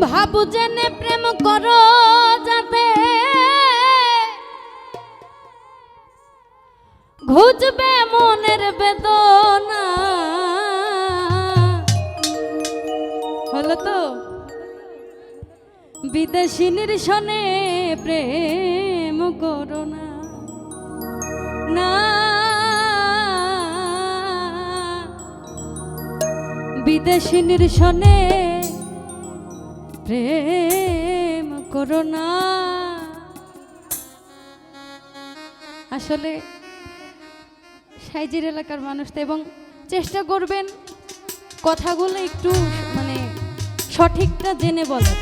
ভাবু জেনে প্রেম করো যাতে ঘুচবে মনের বেদনা। হলো তো? বিদেশিনীর সনে প্রেম করো না, না বিদেশিনীর সনে প্রেম করো না। আসলে সাইজির এলাকার মানুষ তো, এবং চেষ্টা করবেন কথাগুলো একটু মানে সঠিকটা জেনে বলার।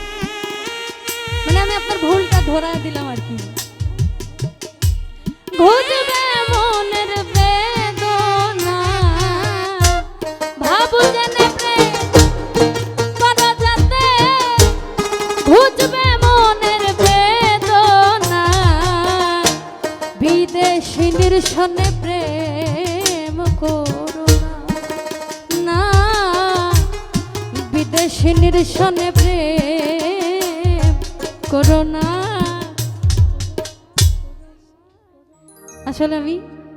মানে আমি আপনার ভুলটা ধরা দিলাম আর কি। ঘুচবে মনের বেদনা, ভাবু জেনে প্রেম করা যাতে ঘুচবে মনের বেদনা। বিদেশিনীর সনে প্রেম করো না, না বিদেশিনীর সনে প্রেম করো না। আসলে আমি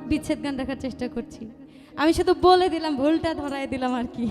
বিচ্ছেদ গান রাখার চেষ্টা করছি, আমি শুধু বলে দিলাম, ভুলটা ধরাই দিলাম আর কি।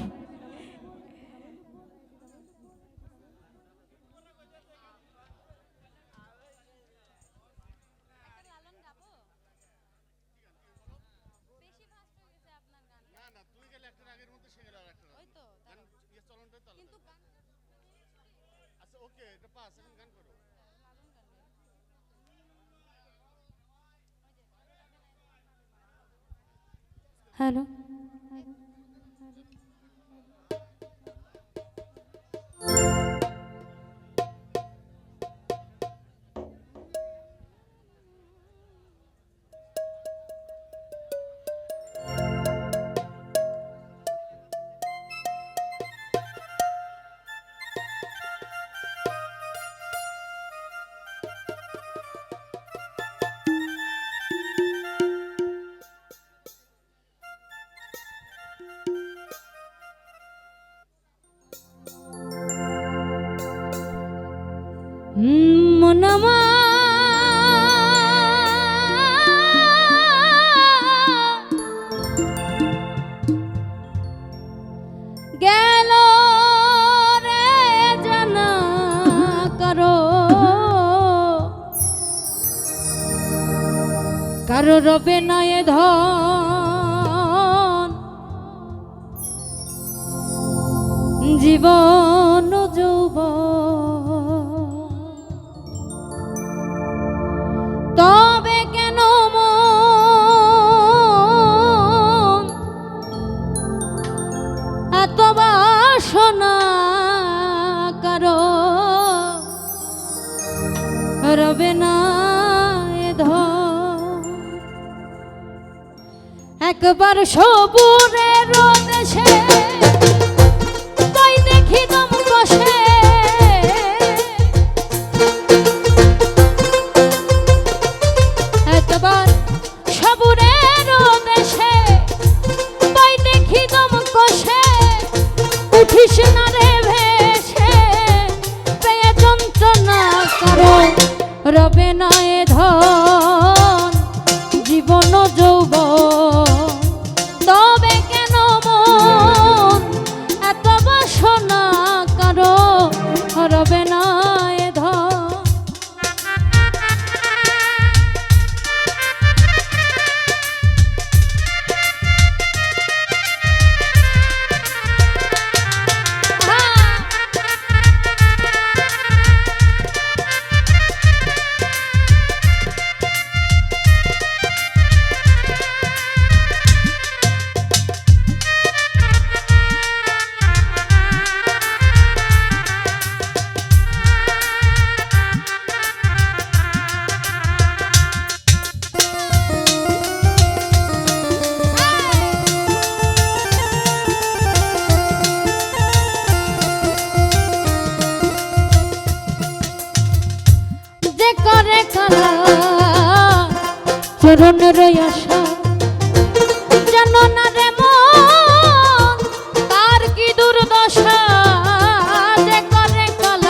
হ্যালো, মনামা গেল রে জানা কারো, কারো রবে নয় ধন জীবন যৌবন। তবে কেন মন এত বাসনা কারো রবে না এ ধন। একবার সবুরের দেশে তাই দেখি দম কষে, একবার সবুরের দেশে তাই দেখি দম কষে। উঠিস না রে ভেসে পেয়ে যন্ত্রণা কারো রবে না এ ধন জীবন যৌবন। তবে কেন মন এত বাসনা কারো রবে না এ ধন। চরণের আশা জানো না রে মন তার কি দুর্দশা যে করে কাল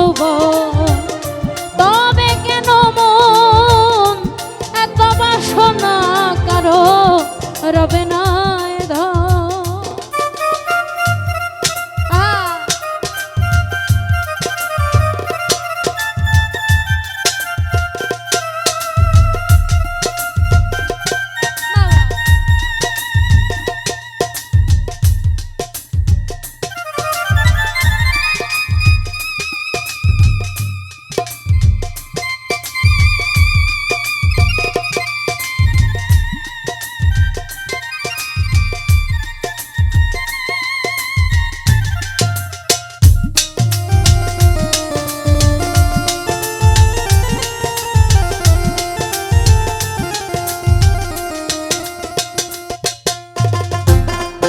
যৌবন, তবে কেন মন এত বাসনা কারো রবে না এ ধন।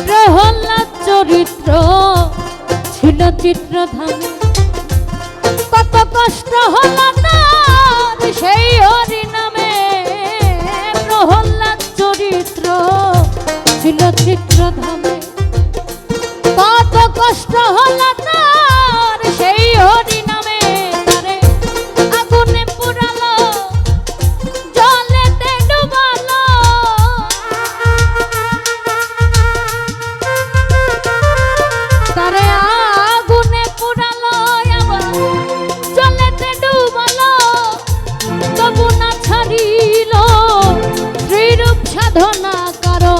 প্রহ্লাদ চরিত্র ছিল চিত্রধামে, কত কষ্ট হলো তার সেই হরি নামে। প্রহ্লাদ চরিত্র ছিল চিত্রধামে, কত কষ্ট হলো তার সেই হরি নামে। তারে আগুনে পুরালো, জলেতে ডুবালো, তারে আগুনে পুরালো আবার জলেতে ডুবালো, তবু না ছাড়িল শ্রীরূপ সাধনা কারো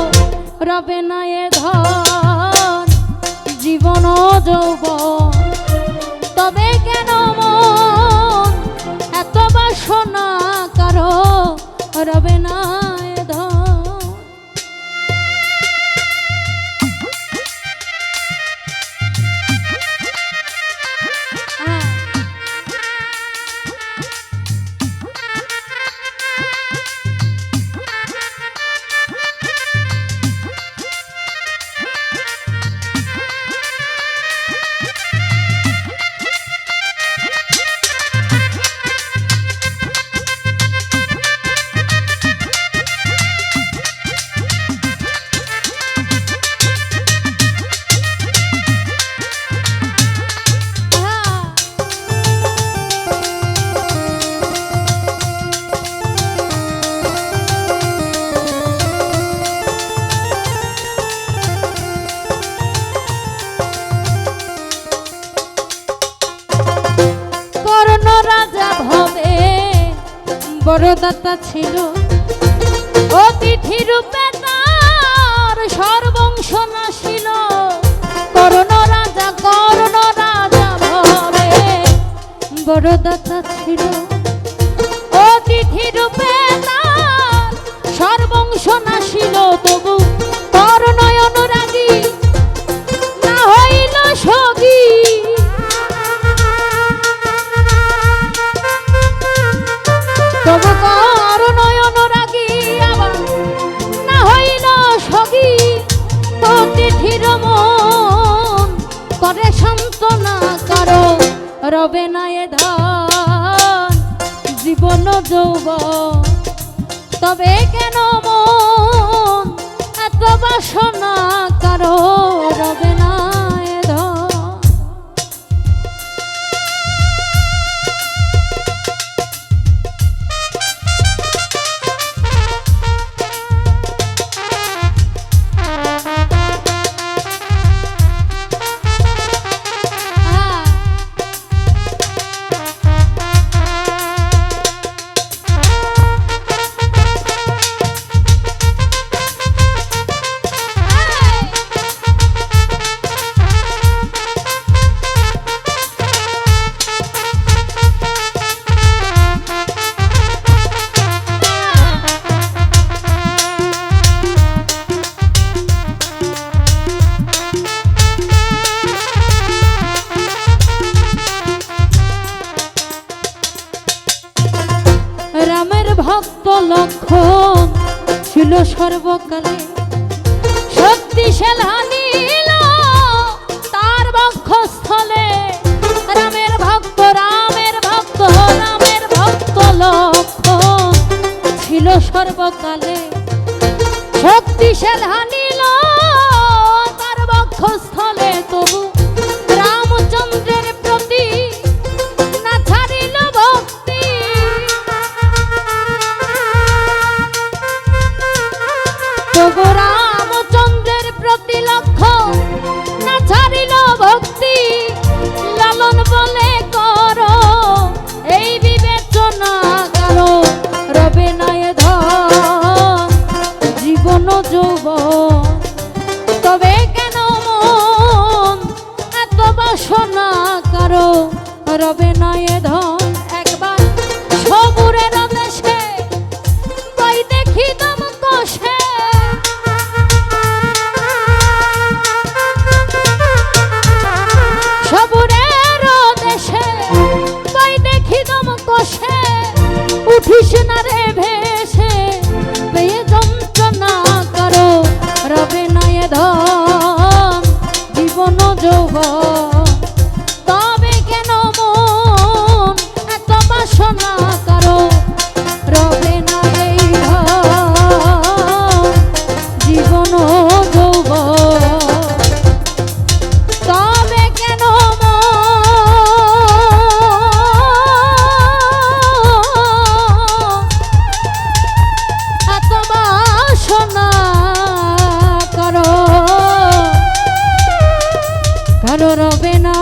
রবে না এ ধন। জীবন যৌবন, তবে কেন মন এত বাসনা কারো রবে না এ ধন। বড়দাতা ছিল, অতিথি রূপে তার সর্বংশ নাশিল। কর্ণ রাজা ভবে বড়দাতা ছিল, অতিথি রূপে তার সর্বংশ নাশিল। তবু কর্ণ অনুরাগী না হইল সগী, তবু কর্ণ অনুরাগী আবার না হইল সগী। অতিথির মন করে সান্ত্বনা কারো রবে না এ ধন। জীবন যৌবন, তবে কেন মন এত বাসনা কারো রবে না এ ধন। ভক্ত লক্ষণ ছিল সর্বকালে, শক্তিশাল নীল তার বক্ষস্থলে। রামের ভক্ত লক্ষণ ছিল সর্বকালে, শক্তিশাল নীল তার বক্ষস্থলে। তবু রামচন্দ্রের প্রতি যৌবন। তবে কেন মন এত বাসনা কারো রবে না এ ধন। একবার সবুরের দেশে বই দেখি দম কষে, সবুরের দেশে বই দেখি দম কষে, উঠিস না রে ভেসে পেয়ে যন্ত্রণা কারো রবে না এ ধন জীবন যৌবন। তবে কেন মন এত বাসনা কারো রবে না এই ধন জীবন যৌবন। তবে কেন এত বাসনা কারো রবে না